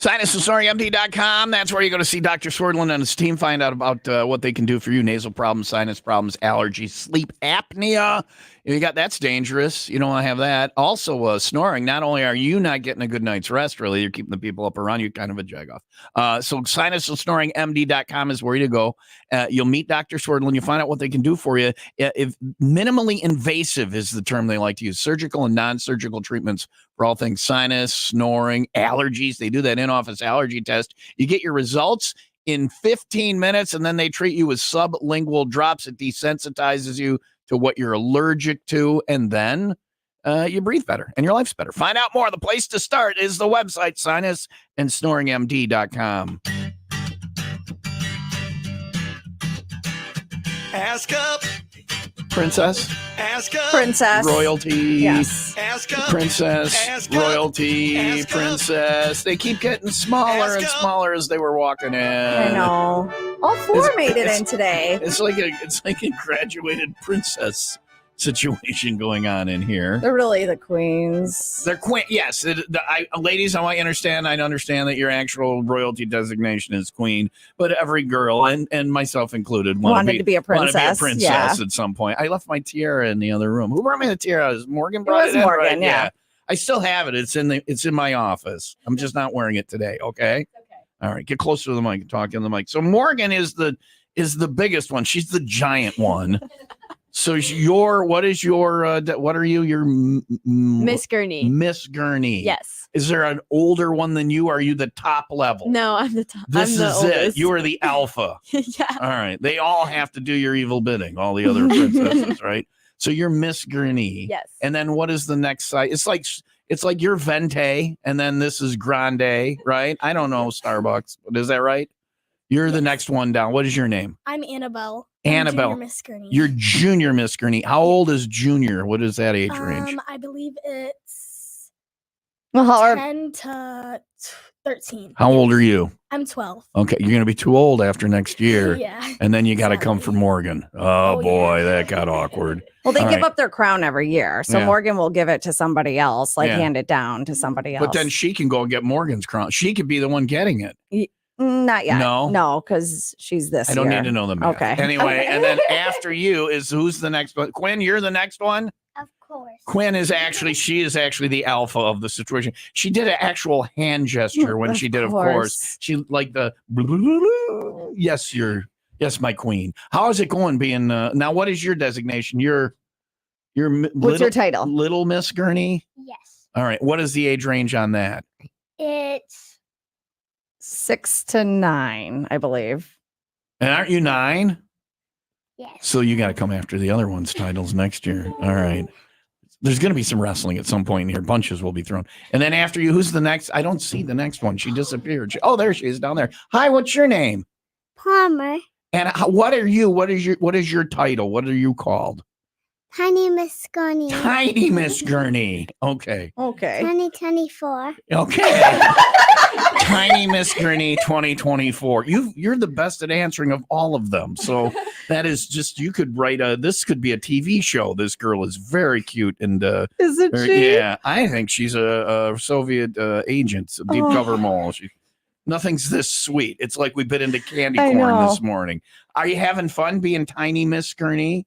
SinusandSnoringMD.com. That's where you go to see Dr. Swordlin and his team, find out about what they can do for you. Nasal problems, sinus problems, allergies, sleep apnea. You got that's dangerous. You don't want to have that. Also, snoring. Not only are you not getting a good night's rest, really, you're keeping the people up around you kind of a jagoff. So SinusandSnoringMD.com is where you go. You'll meet Dr. Swordlin. You find out what they can do for you. If minimally invasive is the term they like to use. Surgical and non-surgical treatments for all things sinus, snoring, allergies. They do that in-office allergy test. You get your results in 15 minutes, and then they treat you with sublingual drops. It desensitizes you to what you're allergic to, and then you breathe better, and your life's better. Find out more. The place to start is the website, SinusandSnoringMD.com. Ask up. Princess. Ask up. Princess. Royalty. Yes. Ask up. Princess. Ask up. Royalty. Ask up. Princess. They keep getting smaller Ask and up. smaller as they were walking in. I know. All four made it in today. It's like a graduated princess situation going on in here. They're really the queens. They're queen. Yes, ladies, I want you to understand. I understand that your actual royalty designation is queen, but every girl and myself included Wanted to be a princess. At some point. I left my tiara in the other room. Who brought me the tiara? Is Morgan brought It was in? Morgan, Right? yeah. I still have it. It's in my office. I'm just not wearing it today. Okay. All right. Get closer to the mic and talk in the mic. So Morgan is the biggest one. She's the giant one. So what are you? You're Miss Gurney. Miss Gurney. Yes. Is there an older one than you? Are you the top level? No, I'm the top. This I'm the is oldest. it. You are the alpha. Yeah. All right. They all have to do your evil bidding, all the other princesses, right? So you're Miss Gurney. Yes. And then what is the next side? It's like you're Vente, and then this is Grande, right? I don't know Starbucks, but is that right? You're the next one down. What is your name? I'm Annabelle. Annabelle. I'm Junior Miss Gurney. You're Junior Miss Gurney. How old is Junior? What is that age range? I believe it's Well, 10 to 13. How old are you? I'm 12. Okay, you're going to be too old after next year. Yeah. And then you got to Sadly. come for Morgan. Oh, Oh, boy, yeah. that got awkward. well, they All give right. up their crown every year. So Yeah. Morgan will give it to somebody else, like Yeah. hand it down to somebody else. But then she can go and get Morgan's crown. She could be the one getting it. Not yet. No? No, because she's this I don't year. need to know the math. Okay. Anyway, and then after you is who's the next one? Quinn, you're the next one? Of course. She is actually the alpha of the situation. She did an actual hand gesture when she did, of course. She like the yes, my queen. How is it going being now? What is your designation? What's your title? Little Miss Gurney? Yes. All right. What is the age range on that? It's 6 to 9, I believe. And aren't you 9? yes. So you got to come after the other one's titles next year. All right. There's going to be some wrestling at some point in here. Bunches will be thrown. And then after you, who's the next? I don't see the next one. She disappeared. There she is down there. Hi, what's your name? Palmer. And what are you? What is your title? What are you called? Tiny Miss Gurney. Tiny Miss Gurney. Okay. Okay. 2024. Okay. Tiny Miss Gurney 2024. You're the best at answering of all of them. So that is just, you could write this could be a TV show. This girl is very cute and Isn't she? yeah, I think she's a Soviet agent, a deep cover mole. Nothing's this sweet. It's like we bit into candy I corn know. this morning. Are you having fun being Tiny Miss Gurney?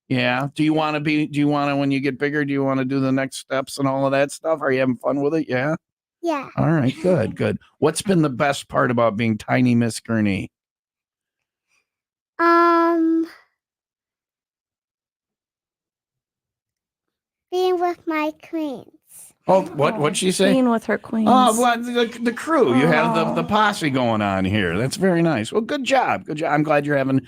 Yeah. Do you want to when you get bigger, do you want to do the next steps and all of that stuff? Are you having fun with it? Yeah. Yeah. All right, good. What's been the best part about being Tiny Miss Gurney? Being with my queens. Oh, what'd she say? Being with her queens. Oh, well, the crew. You have the posse going on here. That's very nice. Well, good job. Good job. I'm glad you're having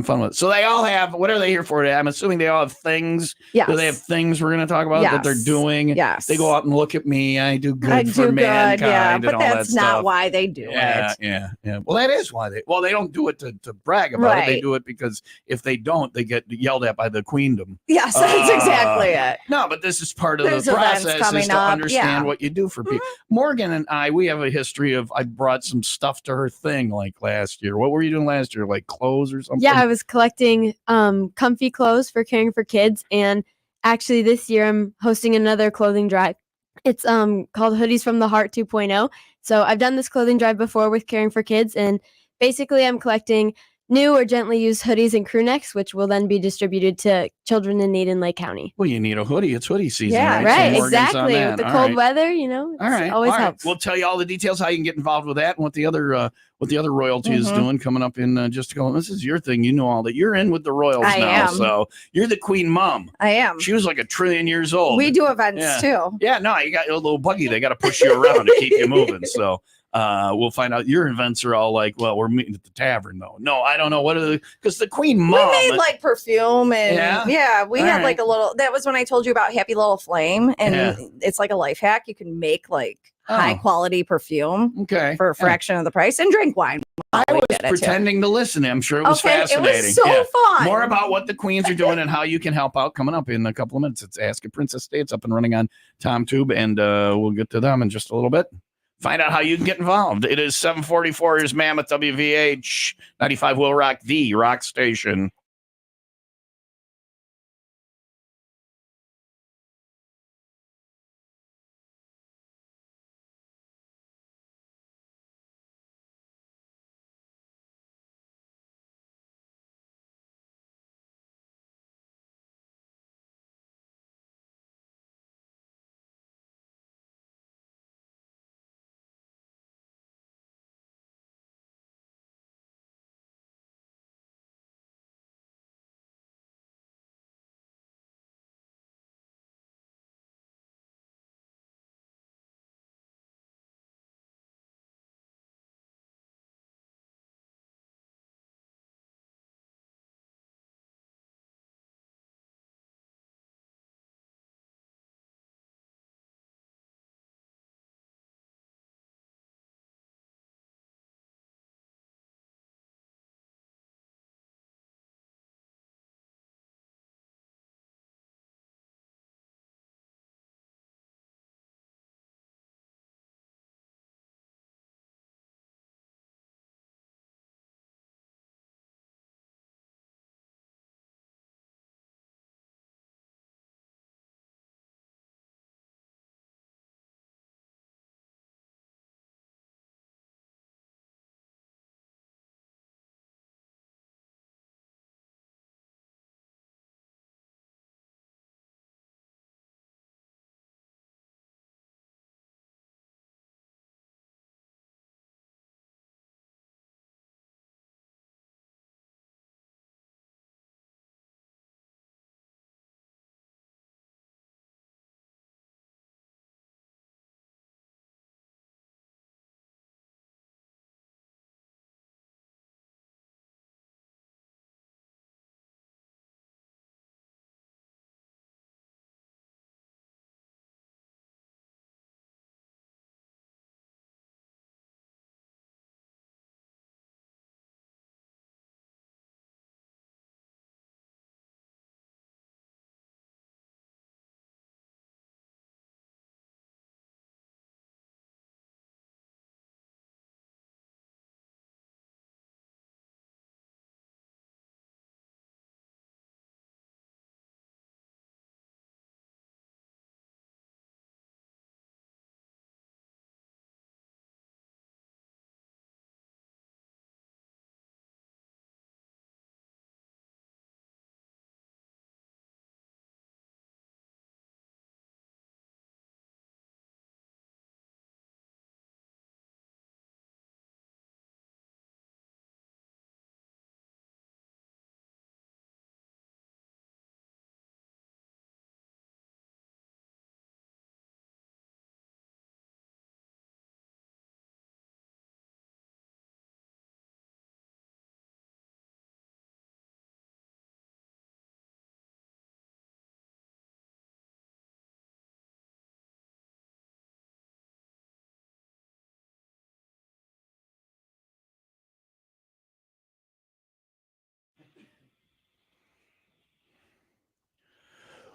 fun with it. So they all have, what are they here for today? I'm assuming they all have things. Yes. Do they have things we're going to talk about that they're Yes. doing? Yes. They go out and look at me. I do good I for do mankind good, yeah, and but all that that's stuff. not why they do it. Yeah. Well, that is why they don't do it to brag about it. They Right. do it because if they don't, they get yelled at by the queendom. Yes, that's exactly it. No, but this is part of There's the events process coming is to up, understand yeah. what you do for people. Morgan and we have a history of, I brought some stuff to her thing like last year. What were you doing last year? Like clothes or something? Yeah, I was collecting comfy clothes for caring for kids, and actually this year I'm hosting another clothing drive It's called Hoodies from the Heart 2.0. So I've done this clothing drive before with Caring for Kids, and basically I'm collecting new or gently used hoodies and crew necks, which will then be distributed to children in need in Lake County. Well, you need a hoodie. It's hoodie season, Yeah, right? Right, So Morgan's on exactly. that. With the All cold right. weather, you know, All right. always All right. helps. We'll tell you all the details how you can get involved with that and what the other royalty is doing coming up in just a couple. This is your thing. You know all that. You're in with the royals I now, am. so you're the queen mom. I am. She was like 1 trillion years old. We do events Yeah. too. Yeah, no, you got a little buggy. They got to push you around to keep you moving. So we'll find out. Your events are all like, well, we're meeting at the tavern, though. No, I don't know what are because the queen mom. We made like perfume and we All had right. like a little. That was when I told you about Happy Little Flame, and Yeah. it's like a life hack. You can make like high quality perfume Okay. for a fraction of the price and drink wine. I We was did it, too. pretending to listen. I'm sure it was Okay, fascinating. it was so Yeah. fun. More about what the queens are doing and how you can help out coming up in a couple of minutes. It's Ask a Princess Day. It's up and running on TomTube, and we'll get to them in just a little bit. Find out how you can get involved. It is 7:44. Here's Mammoth WVH 95 Will Rock, the rock station.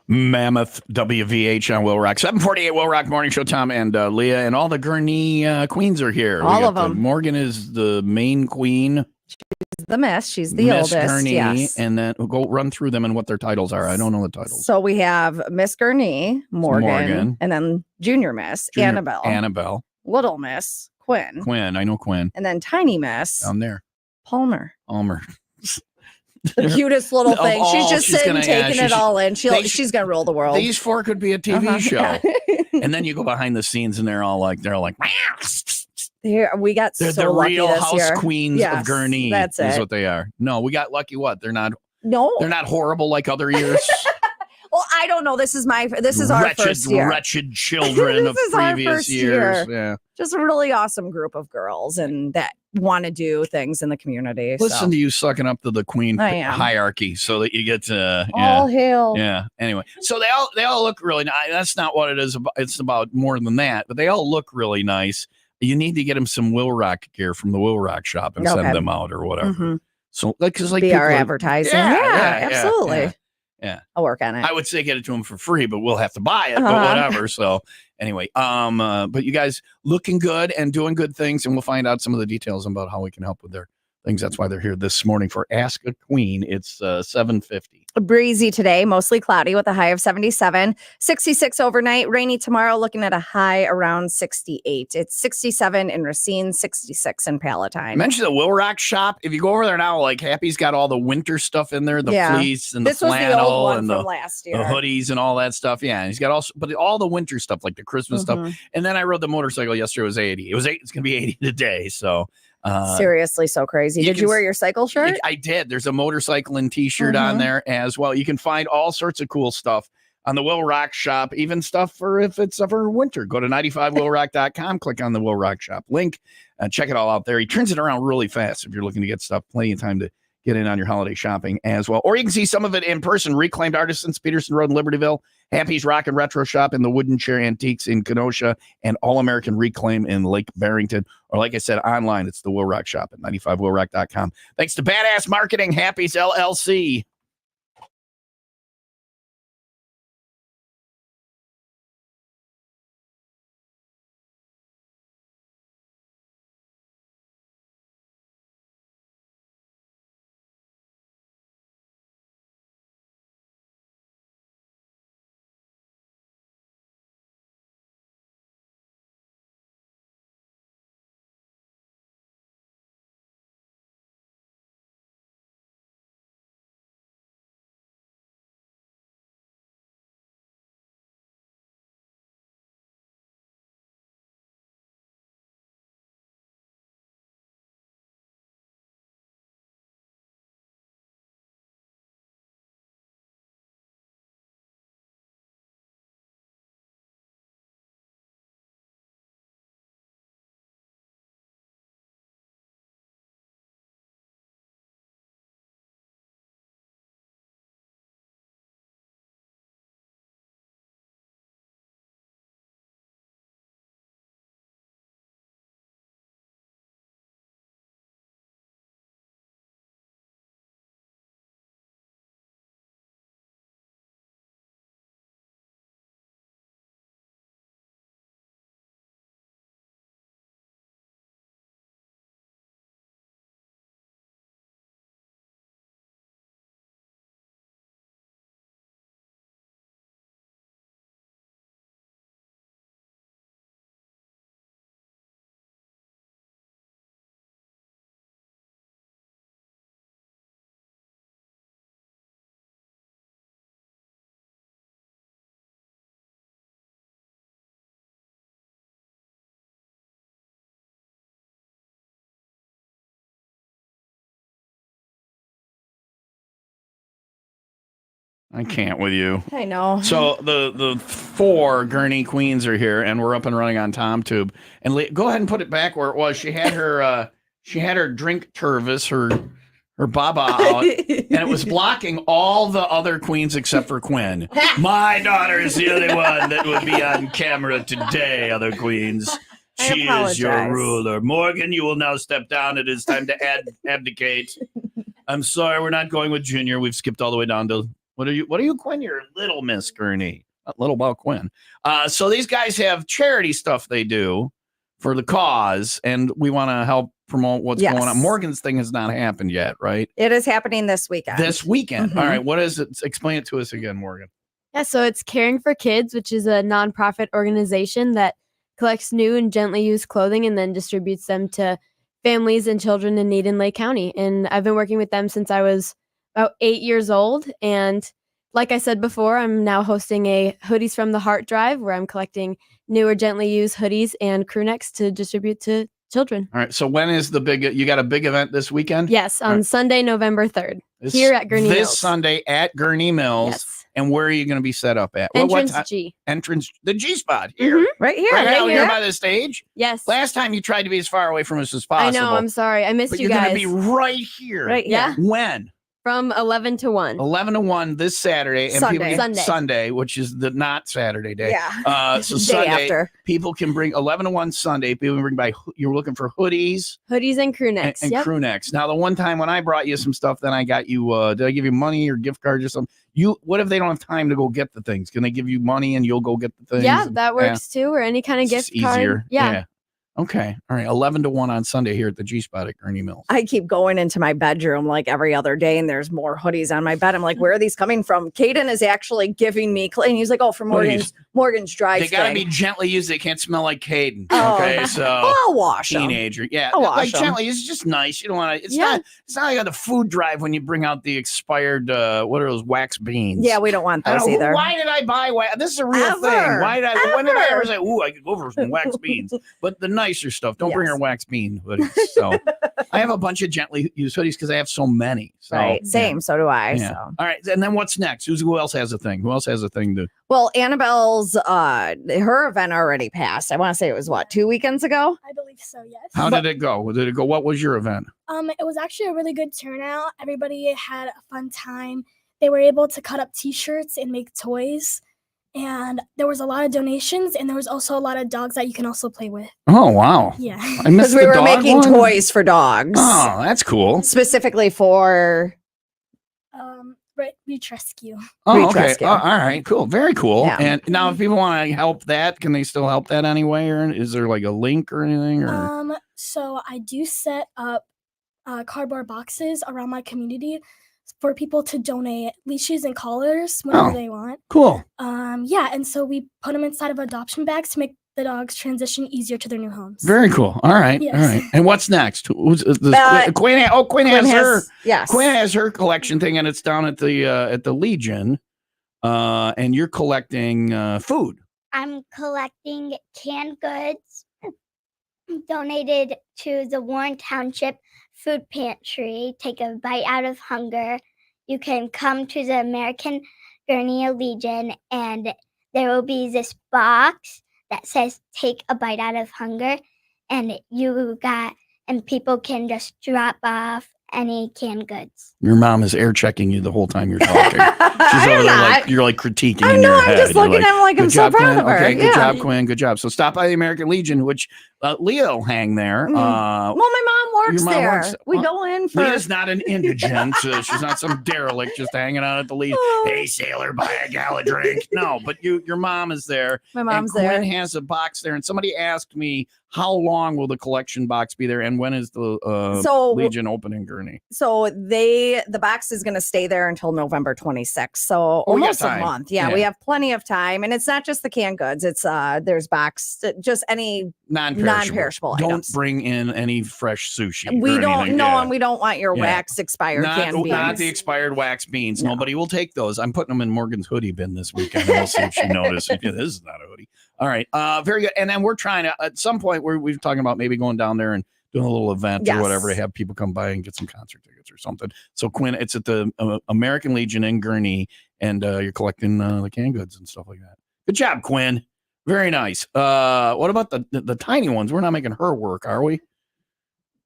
Mammoth WVH on Will Rock. 748 Will Rock Morning Show. Tom and Leah and all the Gurney queens are here. All of them. Morgan is the main queen. the Miss. She's the Miss oldest. Gurney, Yes. and then we'll go run through them and what their titles are. I don't know the titles. So we have Miss Gurney, Morgan, Morgan. and then Junior Miss, Junior- Annabelle, Little Miss, Quinn, I know Quinn. and then Tiny Miss, Down there. Palmer. The The cutest little thing. She's just sitting, taking it all in. She's gonna rule the world. These four could be a TV show. Yeah. And then you go behind the scenes and they're like, We got they're so the lucky real this house year. queens Yes, of Gurney. that's is it. what they are. No, we got lucky. What? They're not No. horrible like other years. Well, I don't know. This is our first year. Wretched children of This is our previous first years. year. Yeah. Just a really awesome group of girls and that want to do things in the community. Listen to you sucking up to the queen I am. hierarchy so that you get to all hail. Yeah. Anyway, so they all look really nice. That's not what it is. It's about more than that, but they all look really nice. You need to get them some Will Rock gear from the Will Rock shop and send them out or whatever. Mm-hmm. So because like be our people- advertising. Yeah, Absolutely. Yeah. I'll work on it. I would say get it to them for free, but we'll have to buy it, but whatever. So anyway, but you guys looking good and doing good things, and we'll find out some of the details about how we can help with their things. That's why they're here this morning for Ask a Queen. It's 7:50. Breezy today, mostly cloudy with a high of 77, 66 overnight, rainy tomorrow, looking at a high around 68. It's 67 in Racine, 66 in I Palatine. mentioned the Will Rock shop. If you go over there now, like Happy's got all the winter stuff in there, the fleece and This the was the old flannel one and from the last year. hoodies and all that stuff. Yeah, and he's got all the winter stuff, like the Christmas stuff. And then I rode the motorcycle yesterday. It was 80. It's gonna be 80 today. So Seriously, so crazy. Did you wear your cycle shirt? I did. There's a motorcycle and t-shirt on there as well. You can find all sorts of cool stuff on the Will Rock shop, even stuff for if it's for winter. Go to 95willrock.com, click on the Will Rock shop link, and check it all out there. He turns it around really fast if you're looking to get stuff. Plenty of time to get in on your holiday shopping as well. Or you can see some of it in person. Reclaimed Artisans, Peterson Road in Libertyville, Happy's Rock and Retro Shop in the Wooden Chair Antiques in Kenosha, and All American Reclaim in Lake Barrington. Or like I said, online, it's the Will Rock shop at 95willrock.com. Thanks to Badass Marketing, Happy's LLC. I can't with you. I know. So the four Gurney Queens are here, and we're up and running on TomTube. And go ahead and put it back where it was. She had her drink Tervis, her baba out, and it was blocking all the other queens except for Quinn. My daughter is the only one that would be on camera today. Other queens, she is your ruler. Morgan, you will now step down. It is time to abdicate. I'm sorry, we're not going with Junior. We've skipped all the way down to. What are you, Quinn? You're Little Miss Gurney. Not little about Quinn. So these guys have charity stuff they do for the cause, and we want to help promote what's Yes. going on. Morgan's thing has not happened yet, right? It is happening this weekend. This weekend. Mhm. All right. What is it? Explain it to us again, Morgan. Yeah, so it's Caring for Kids, which is a nonprofit organization that collects new and gently used clothing and then distributes them to families and children in need in Lake County. And I've been working with them since I was about 8 years old. And like I said before, I'm now hosting a Hoodies from the Heart drive where I'm collecting new or gently used hoodies and crew necks to distribute to children. All right. So when is the big? You got a big event this weekend? Yes, on All right. Sunday, November 3rd, here at Gurney this Mills. Sunday at Gurney Mills. Yes. And where are you going to be set up at? Entrance what G. entrance, the G spot here. Mhm. right here. Right out here. here by the stage. Yes. Last time you tried to be as far away from us as I possible. know, I'm sorry. I missed but you you're guys. going to be right here. Right here. Yeah. When? From 11 to 1. 11 to 1 this Saturday. And Sunday. people can, Sunday. Sunday, which is the not Saturday day. Yeah. So Day Sunday, after. people can bring 11 to 1 Sunday. People can bring by, you're looking for hoodies Hoodies and crew necks. and Yep. crew necks. Now, the one time when I brought you some stuff, then I got you, did I give you money or gift cards or something? What if they don't have time to go get the things? Can they give you money and you'll go get the things? Yeah, that works too. Or any kind of It's gift just card. easier. Yeah. Okay. All right. 11 to 1 on Sunday here at the G spot at Gurney Mills. I keep going into my bedroom like every other day, and there's more hoodies on my bed. I'm like, where are these coming from? Caden is actually giving me, and he's like, oh, from Morgan's dry They got to thing. be gently used. They can't smell like Caden. Oh. Okay. So I'll wash 'em. teenager. Yeah. I'll wash Like 'em. gently. It's just nice. You don't want to, it's Yeah. not like on the food drive when you bring out the expired, what are those wax beans? Yeah, we don't want I those don't, either. why did I buy wax? This is a real thing. Ever. When did I ever Ever. say, ooh, I could go for some wax beans? But the nicer stuff, don't bring Yes. her wax bean hoodies. So I have a bunch of gently used hoodies because I have so many. So, Right. Same. So do I. Yeah. So. All right. And then what's next? Who else has a thing? Who else has a thing to? Well, Annabelle's her event already passed. I want to say it was what, 2 weekends ago? I believe so, yes. How did it go? Did it go? What was your event? It was actually a really good turnout. Everybody had a fun time. They were able to cut up t-shirts and make toys. And there was a lot of donations, and there was also a lot of dogs that you can also play with. Oh wow! Yeah. I missed Because we the were dog making one? toys for dogs. Oh, that's cool. Specifically for Reach Rescue. Oh, Reach okay. rescue. All right. Cool. Very cool. Yeah. And now, if people want to help that, can they still help that anyway? Or is there like a link or anything? Or So I do set up cardboard boxes around my community for people to donate leashes and collars whenever Oh. they want. cool. Yeah, and so we put them inside of adoption bags to make the dogs transition easier to their new homes. Very cool. All right. Yes. All right. And what's next? Who's this? Quinn? Quinn Quinn has her. yes. Quinn has her collection thing, and it's down at the Legion. And you're collecting food. I'm collecting canned goods donated to the Warren Township Food Pantry. Take a bite out of hunger. You can come to the American Gurney Legion, and there will be this box that says "Take a bite out of hunger," and people can just drop off any canned goods. Your mom is air checking you the whole time you're talking. She's I'm over there not. like you're like critiquing I in know. your I'm head. just You're looking at him like I'm good so job, proud Quinn. of her. Okay, good Yeah. job, Quinn. Good job. So stop by the American Legion, which Leah will hang there. Mhm. Well, my mom works your mom there. works- We well, go in for. Leah's not an indigent. She's not some derelict just hanging out at the Legion. Oh, Hey, sailor, buy a gal a drink. No, but your mom is there. my mom's and there. Quinn has a box there. And somebody asked me, how long will the collection box be there? And when is the So- Legion open in Gurney? So the box is going to stay there until November 26th. So Oh, we got almost a time. month. Yeah, Yeah. we have plenty of time, and it's not just the canned goods. It's there's box just any non-perishable Don't items. bring in any fresh sushi. We or don't anything. know, Yeah. and we don't want your Yeah. wax expired canned beans. Not the expired wax beans. No. Nobody will take those. I'm putting them in Morgan's hoodie bin this weekend. We'll see if she notices. Yeah, this is not a hoodie. All right. Very good. And then we're trying to, at some point, we're talking about maybe going down there and doing a little event or whatever to Yes. have people come by and get some concert tickets or something. So, Quinn, it's at the American Legion in Gurney, and you're collecting the canned goods and stuff like that. Good job, Quinn. Very nice. What about the tiny ones? We're not making her work, are we?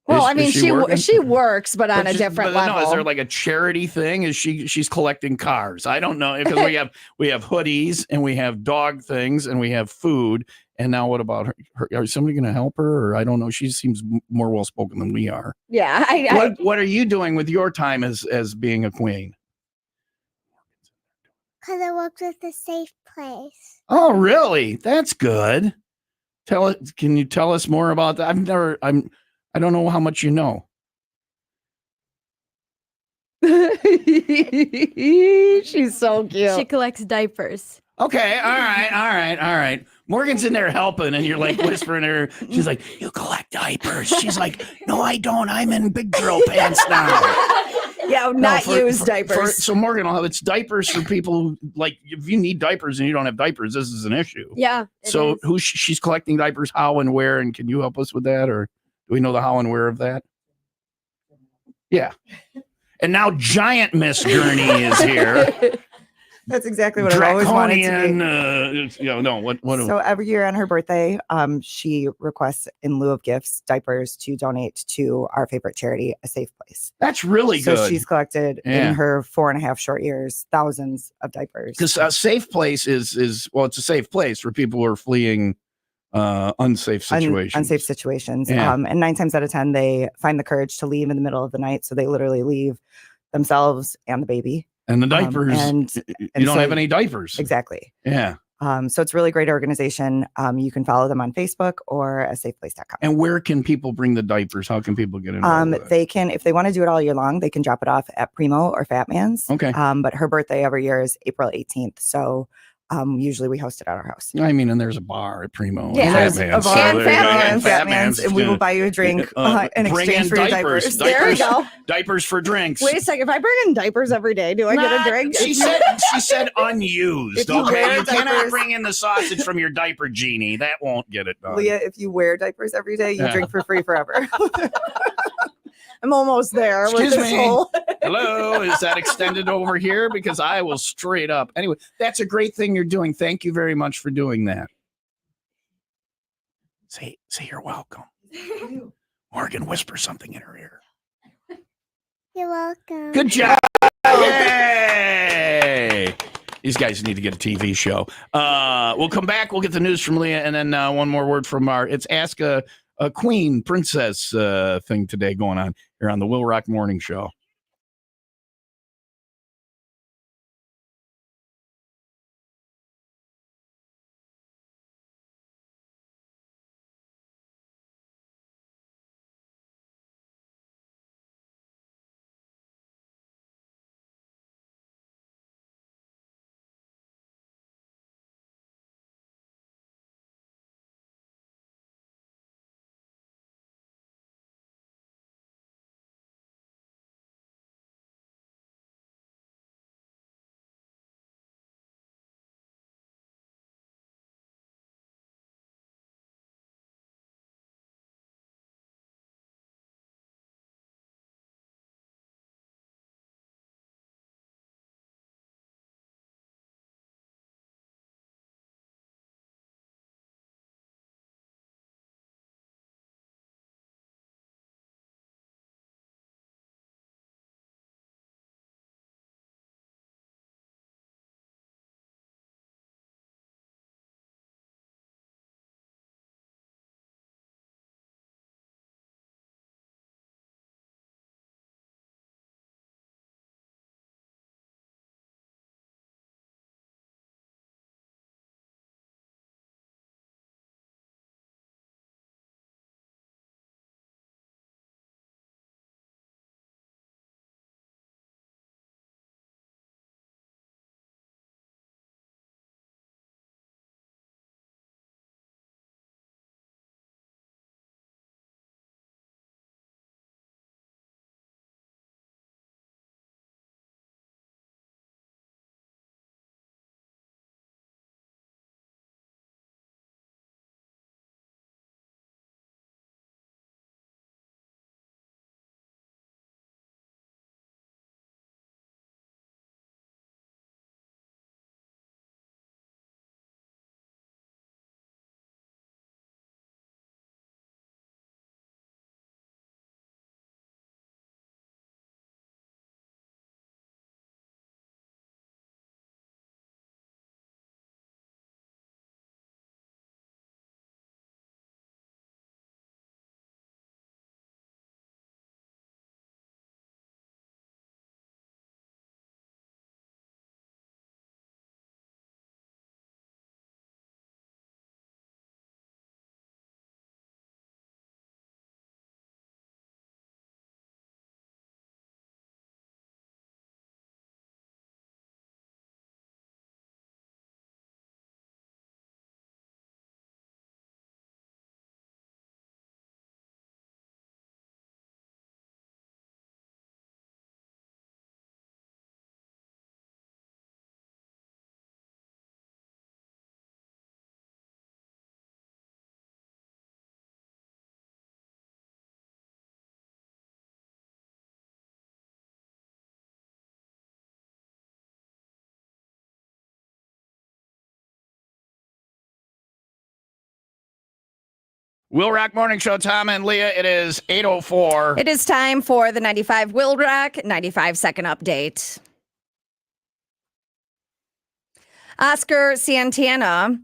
Well, Is- I mean, is she working? she works, but on But a different but level. No, is there like a charity thing? Is she's collecting cars? I don't know, because we have hoodies and we have dog things and we have food. And now what about her? Are somebody going to help her? Or I don't know. She seems more well spoken than we are. Yeah, What are you doing with your time as being a queen? Because I worked with a safe place. Oh, really? That's good. Can you tell us more about that? I don't know how much you know. She's so cute. She collects diapers. Okay, all right. Morgan's in there helping, and you're like whispering to her. She's like, "You collect diapers." She's like, "No, I don't. I'm in big girl pants now." Yeah, not used diapers. So Morgan, it's diapers for people who, like, if you need diapers and you don't have diapers, this is an issue. Yeah. So she's collecting diapers, how and where, and can you help us with that, or do we know the how and where of that? Yeah. And now Giant Miss Gurney is here. That's exactly what I've always wanted to be. What? So every year on her birthday, she requests in lieu of gifts, diapers to donate to our favorite charity, A Safe Place. That's really good. So she's collected in her 4.5 short years, thousands of diapers. Because a safe place is it's a safe place for people who are fleeing unsafe situations. Unsafe situations. Yeah. And 9 times out of 10, they find the courage to leave in the middle of the night. So they literally leave themselves and the baby. And the diapers. And you don't have any diapers. Exactly. Yeah. So it's a really great organization. You can follow them on Facebook or asafeplace.com. And where can people bring the diapers? How can people get involved with They can, if they want to do it all year long, they can drop it off at Primo or Fat Man's. Okay. But her birthday every year is April 18th. So usually we host it at our house. I mean, and there's a bar at Primo. Yeah, and there's Fat a Man's. bar So and there you go. Fat Fat Man's, and we will buy you a drink in bring exchange in for your diapers. There we go. Diapers for drinks. Wait a second. If I bring in diapers every day, do I get a drink? She said unused. If you Okay, wear you cannot diapers- bring in the sausage from your diaper genie. That won't get it done. Leah, if you wear diapers every day, you Yeah. drink for free forever. I'm almost there. Excuse with this me. whole- Hello, is that extended over here? Because I will straight up. Anyway, that's a great thing you're doing. Thank you very much for doing that. Say you're welcome. Morgan, whisper something in her ear. You're welcome. Good job. Yay! These guys need to get a TV show. We'll come back. We'll get the news from Leah, and then one more word from it's Ask a Queen Princess thing today going on here on the WIIL Rock Morning Show. Will Rock Morning Show, Tom and Leah. It is 8:04. It is time for the 95 WIIL Rock 95-second update. Oscar Santana,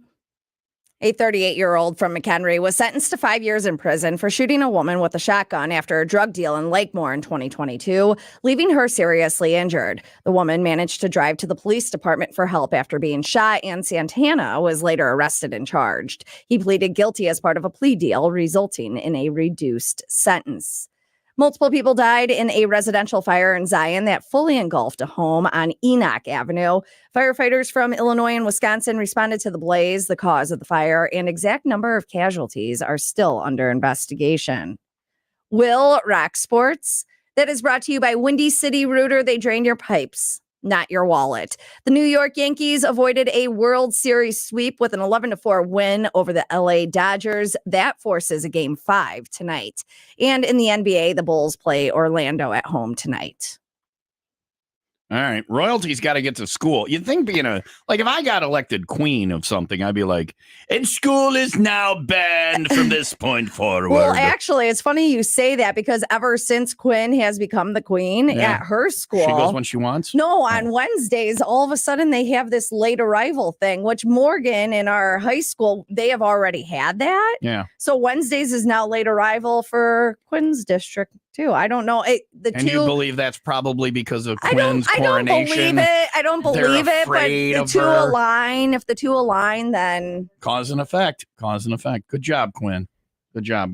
a 38-year-old from McHenry, was sentenced to 5 years in prison for shooting a woman with a shotgun after a drug deal in Lakemore in 2022, leaving her seriously injured. The woman managed to drive to the police department for help after being shot, and Santana was later arrested and charged. He pleaded guilty as part of a plea deal, resulting in a reduced sentence. Multiple people died in a residential fire in Zion that fully engulfed a home on Enoch Avenue. Firefighters from Illinois and Wisconsin responded to the blaze. The cause of the fire and exact number of casualties are still under investigation. WIIL Rock Sports. That is brought to you by Windy City Rooter. They drain your pipes, not your wallet. The New York Yankees avoided a World Series sweep with an 11-4 win over the LA Dodgers. That forces a Game 5 tonight. And in the NBA, the Bulls play Orlando at home tonight. All right. Royalty's got to get to school. You'd think being if I got elected queen of something, I'd be like, and school is now banned from this point forward. Well, actually, it's funny you say that because ever since Quinn has become the queen at her school. She goes when she wants? No, on Wednesdays, all of a sudden they have this late arrival thing, which Morgan in our high school, they have already had that. Yeah. So Wednesdays is now late arrival for Quinn's district too. I don't know. You believe that's probably because of Quinn's coronation? I don't believe it. I don't believe it. But the two align. If the two align, then cause and effect. Cause and effect. Good job, Quinn. Good job.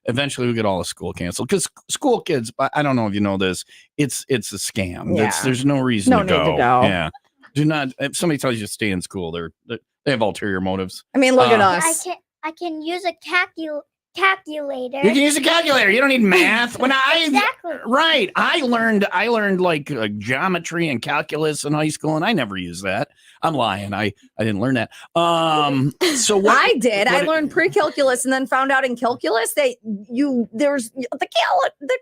Eventually we get all the school canceled because school kids. I don't know if you know this. It's a scam. Yeah. There's no reason to go. Need to go. Yeah. Do not. If somebody tells you to stay in school, they have ulterior motives. I mean, look at us. I can use a calculator. You can use a calculator. You don't need math. Exactly. Right. I learned like geometry and calculus in high school, and I never used that. I'm lying. I didn't learn that. So what I did. I learned pre-calculus and then found out in calculus that there's the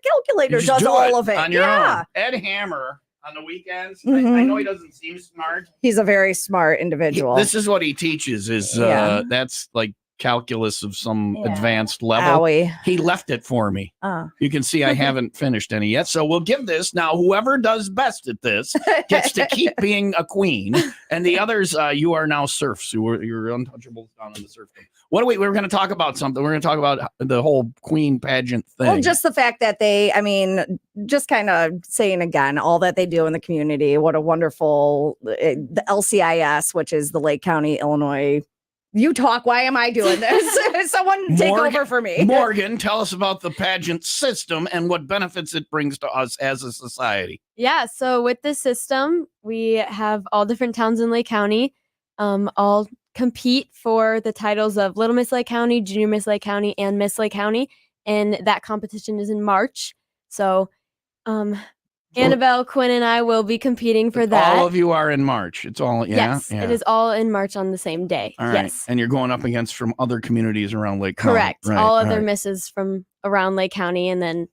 calculator does all of it on your own. Ed Hammer on the weekends. Mm-hmm. I know he doesn't seem smart. He's a very smart individual. This is what he teaches. That's like calculus of some advanced level. Owie. He left it for me. You can see I haven't finished any yet. So we'll give this now. Whoever does best at this gets to keep being a queen, and the others, you are now serfs. You're untouchables down in the serfdom. We're going to talk about something. We're going to talk about the whole queen pageant thing. Well, just the fact that just kind of saying again, all that they do in the community. What a wonderful, the LCIS, which is the Lake County, Illinois. You talk. Why am I doing this? Someone take over for me. Morgan, tell us about the pageant system and what benefits it brings to us as a society. Yeah. So with this system, we have all different towns in Lake County all compete for the titles of Little Miss Lake County, Junior Miss Lake County, and Miss Lake County. And that competition is in March. So Annabelle, Quinn, and I will be competing for that. All of you are in March. It's all, Yes, it is all in March on the same day. All right. Yes. And you're going up against from other communities around Lake County. Correct. Right. All other misses from around Lake County, and then,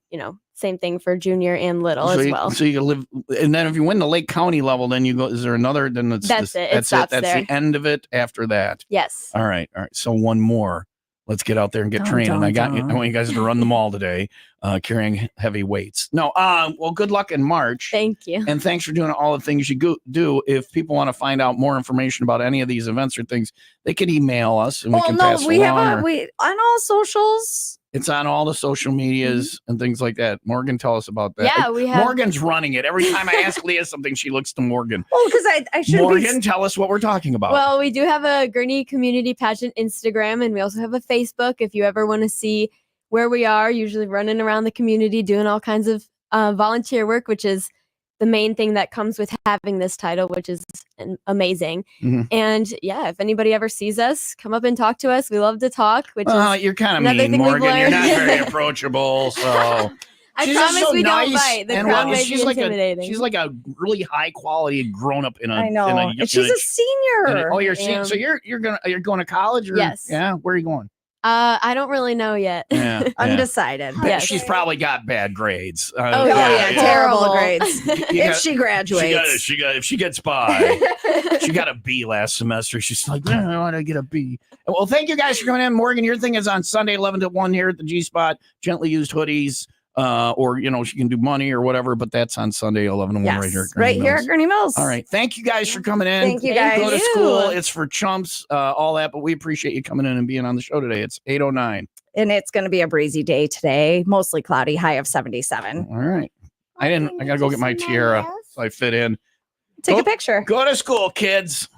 same thing for junior and little as well. So you live, and then if you win the Lake County level, then you go, is there another? Then That's it. It stops That's there. the end of it after that. Yes. All right. So one more. Let's get out there and get trained. And I want you guys to run them all today, carrying heavy weights. No, well, good luck in March. Thank you. And thanks for doing all the things you do. If people want to find out more information about any of these events or things, they can email us and we can pass it along. We on all socials. It's on all the social medias and things like that. Morgan, tell us about that. Yeah, we have. Morgan's running it. Every time I ask Leah something, she looks to Morgan. Well, because I should. Morgan, tell us what we're talking about. Well, we do have a Gurney Community Pageant Instagram, and we also have a Facebook. If you ever want to see where we are, usually running around the community, doing all kinds of volunteer work, which is the main thing that comes with having this title, which is amazing. Mm-hmm. And yeah, if anybody ever sees us, come up and talk to us. We love to talk. You're kind of mean, Morgan. You're not very approachable. So I promise we don't bite. The crowd may be intimidating. She's like a really high quality grown up in a. I know. And she's a senior. You're a senior. So you're going to college? Or, yes. Yeah. Where are you going? I don't really know yet. Yeah, yeah. Undecided. Yes. She's probably got bad grades. Oh, Oh yeah, yeah. terrible Horrible. grades. You If got- she graduates. if she gets by. She got a B last semester. She's like, I want to get a B. Well, thank you guys for coming in. Morgan, your thing is on Sunday, 11 to 1 here at the G Spot. Gently used hoodies, or, she can do money or whatever, but that's on Sunday, 11 to 1 right here. Yes, right here at Gurney Mills. All right. Thank you guys for coming in. Thank you guys. Go to you. school. It's for chumps, all that, but we appreciate you coming in and being on the show today. It's 8:09. And it's going to be a breezy day today, mostly cloudy, high of 77. All right. I got to go get my tiara so I fit in. Take Go- a picture. Go to school, kids.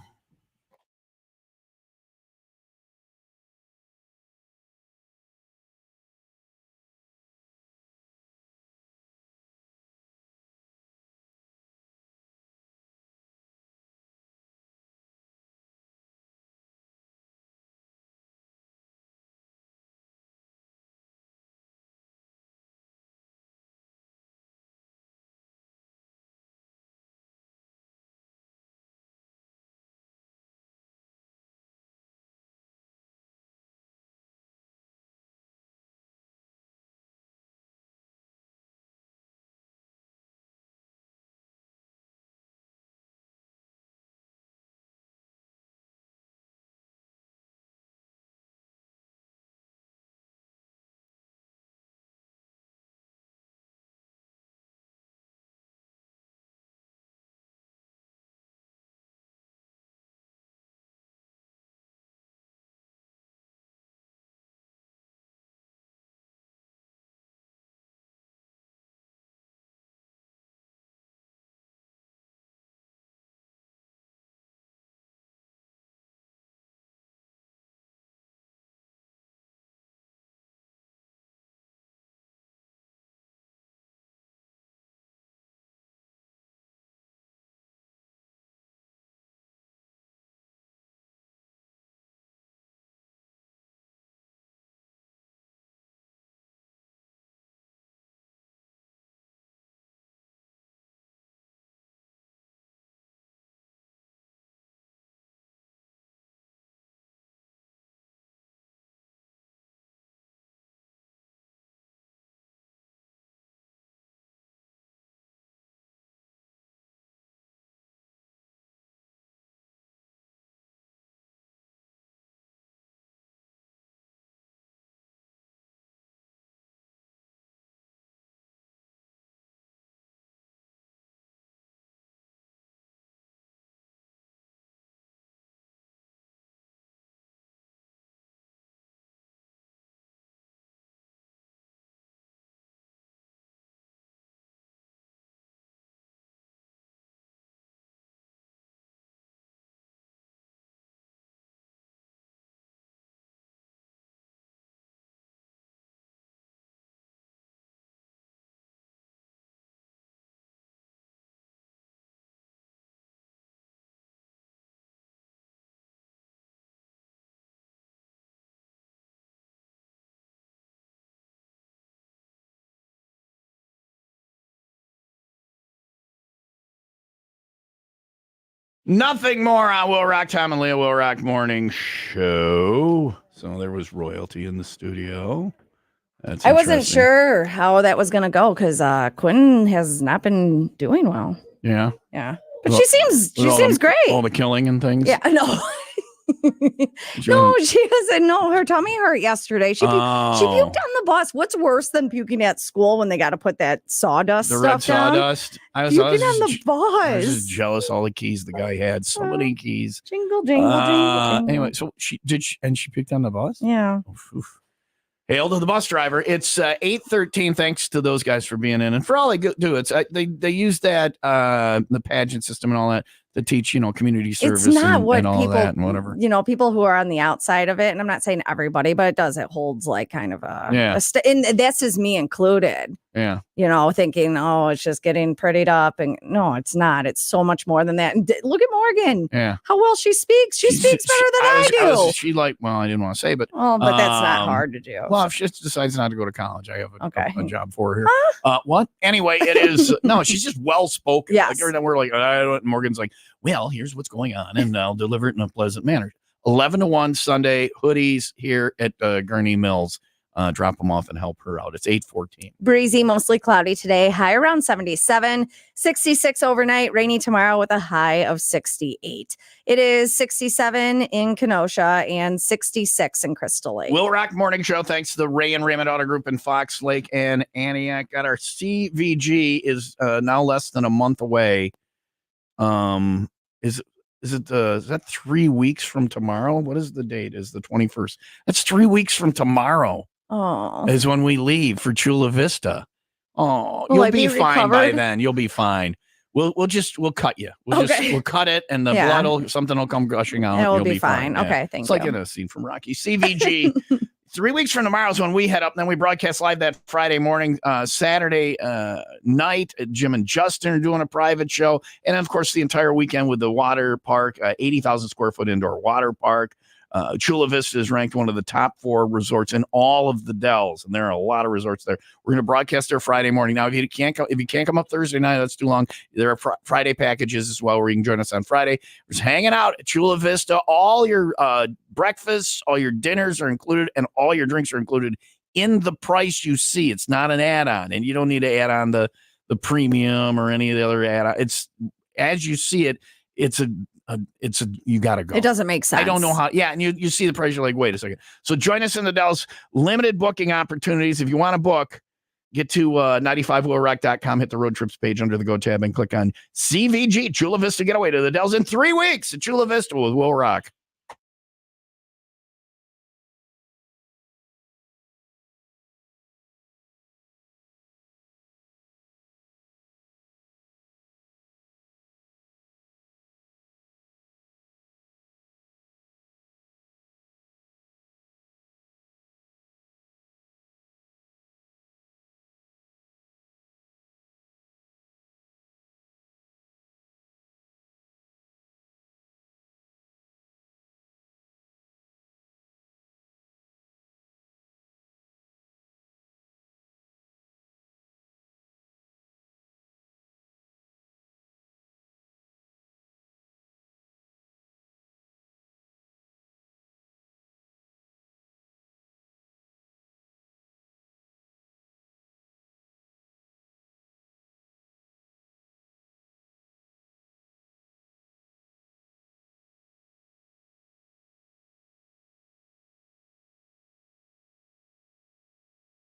Nothing more on Will Rock Tom and Leah Will Rock Morning Show. So there was royalty in the studio. That's I wasn't interesting. sure how that was going to go because Quinn has not been doing well. Yeah. Yeah. But Well, she seems great. All the killing and things. Yeah, no. No, she doesn't know. Her tummy hurt yesterday. She puked on the bus. What's worse than puking at school when they got to put that sawdust The stuff red down? sawdust. Puking on the I was bus. just jealous all the keys the guy had. So many keys. Jingle, jingle, jingle, jingle. Anyway, so she picked on the bus? Yeah. Oof, oof. Hail to the bus driver. It's 8:13. Thanks to those guys for being in and for all they do. It's they use that the pageant system and all that to teach community service It's not and, what and all people, that and whatever. People who are on the outside of it, and I'm not saying everybody, but it holds like kind of a, Yeah. and this is me included, Yeah. Thinking, oh, it's just getting prettied up. And no, it's not. It's so much more than that. And look at Morgan. Yeah. How well she speaks. She speaks better than I do. She I didn't want to say, but Well, but that's not Um, hard to do. well, if she just decides not to go to college, I have a job for her here. Huh? What? Anyway, it is no. She's just well spoken. Yes. Like every time we're like, I don't. Morgan's like, well, here's what's going on, and I'll deliver it in a pleasant manner. 11 to 1 Sunday. Hoodies here at Gurney Mills. Drop them off and help her out. It's 8:14. Breezy, mostly cloudy today, high around 77, 66 overnight, rainy tomorrow with a high of 68. It is 67 in Kenosha and 66 in Crystal Lake. WIIL Rock Morning Show. Thanks to the Ray and Raymond Auto Group in Fox Lake and Antioch. Got our CVG is now less than a month away. Is that 3 weeks from tomorrow? What is the date? Is the 21st? That's 3 weeks from tomorrow. Oh, Is when we leave for Chula Vista. Oh, Will you'll I be be fine by recovered? then. You'll be fine. We'll cut you. Okay. We'll cut it, and the Yeah. something will come gushing out. it will You'll be fine. Yeah. Okay, thank It's like you. in a scene from Rocky. CVG. 3 weeks from tomorrow is when we head up. Then we broadcast live that Friday morning, Saturday night. Jim and Justin are doing a private show, and of course the entire weekend with the water park, 80,000 square foot indoor water park. Chula Vista is ranked one of the top 4 resorts in all of the Dells, and there are a lot of resorts there. We're going to broadcast there Friday morning. Now, if you can't come up Thursday night, that's too long. There are Friday packages as well where you can join us on Friday. We're just hanging out at Chula Vista. All your breakfasts, all your dinners are included, and all your drinks are included in the price you see. It's not an add-on, and you don't need to add on the premium or any of the other add-on. It's as you see it. It's a you gotta go. It doesn't make sense. I don't know how. Yeah, and you see the price, you're like, wait a second. So join us in the Dells. Limited booking opportunities. If you want to book, get to 95willrock.com, hit the road trips page under the Go tab, and click on CVG Chula Vista Getaway to the Dells in 3 weeks at Chula Vista with WIIL Rock.